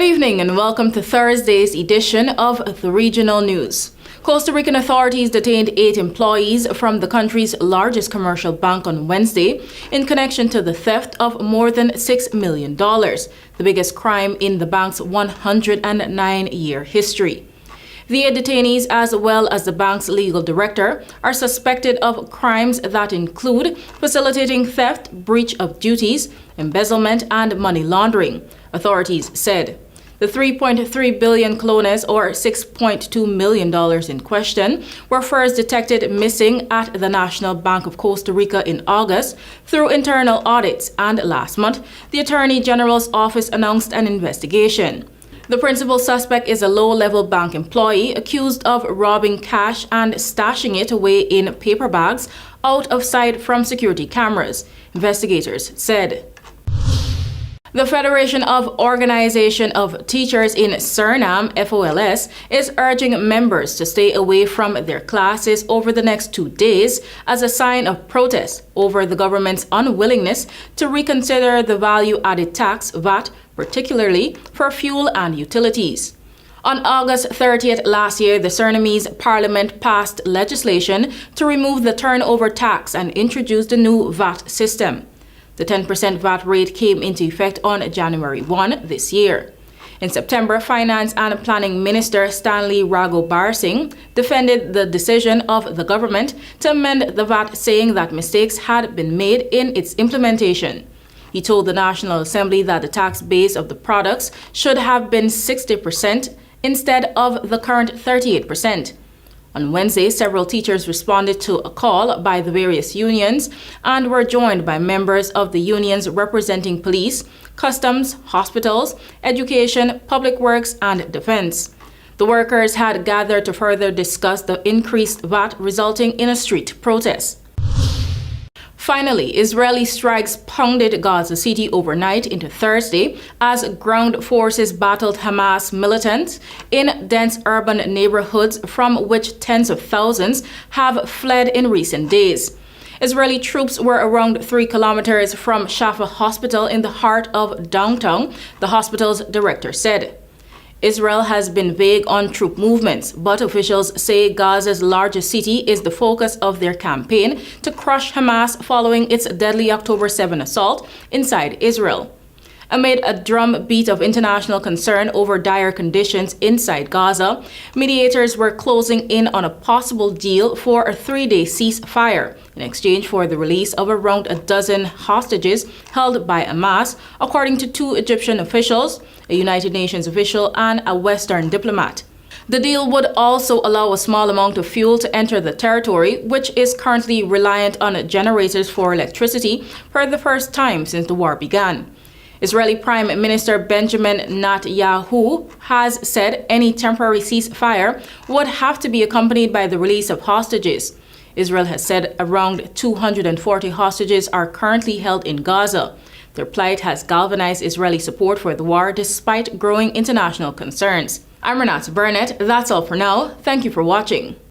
Good evening and welcome to Thursday's edition of the Regional News. Costa Rican authorities detained 8 employees from the country's largest commercial bank on Wednesday in connection to the theft of more than $6 million, the biggest crime in the bank's 109-year history. The detainees, as well as the bank's legal director, are suspected of crimes that include facilitating theft, breach of duties, embezzlement, and money laundering, authorities said. The 3.3 billion colones, or $6.2 million in question, were first detected missing at the National Bank of Costa Rica in August through internal audits, and last month, the Attorney General's office announced an investigation. The principal suspect is a low-level bank employee accused of robbing cash and stashing it away in paper bags out of sight from security cameras, investigators said. The Federation of Organization of Teachers in Suriname, FOLS, is urging members to stay away from their classes over the next 2 days as a sign of protest over the government's unwillingness to reconsider the value-added tax, VAT, particularly for fuel and utilities. On August 30th last year, the Surinamese Parliament passed legislation to remove the turnover tax and introduce the new VAT system. The 10% VAT rate came into effect on January 1 this year. In September, Finance and Planning Minister Stanley Rago-Barsingh defended the decision of the government to amend the VAT, saying that mistakes had been made in its implementation. He told the National Assembly that the tax base of the products should have been 60% instead of the current 38%. On Wednesday, several teachers responded to a call by the various unions and were joined by members of the unions representing police, customs, hospitals, education, public works, and defense. The workers had gathered to further discuss the increased VAT, resulting in a street protest. Finally, Israeli strikes pounded Gaza City overnight into Thursday as ground forces battled Hamas militants in dense urban neighborhoods from which tens of thousands have fled in recent days. Israeli troops were around 3 kilometers from Shafa Hospital in the heart of downtown, the hospital's director said. Israel has been vague on troop movements, but officials say Gaza's largest city is the focus of their campaign to crush Hamas following its deadly October 7 assault inside Israel. Amid a drumbeat of international concern over dire conditions inside Gaza, mediators were closing in on a possible deal for a 3-day ceasefire in exchange for the release of around a dozen hostages held by Hamas, according to 2 Egyptian officials, a United Nations official, and a Western diplomat. The deal would also allow a small amount of fuel to enter the territory, which is currently reliant on generators for electricity for the first time since the war began. Israeli Prime Minister Benjamin Netanyahu has said any temporary ceasefire would have to be accompanied by the release of hostages. Israel has said around 240 hostages are currently held in Gaza. Their plight has galvanized Israeli support for the war despite growing international concerns. I'm RENATA. That's all for now. Thank you for watching.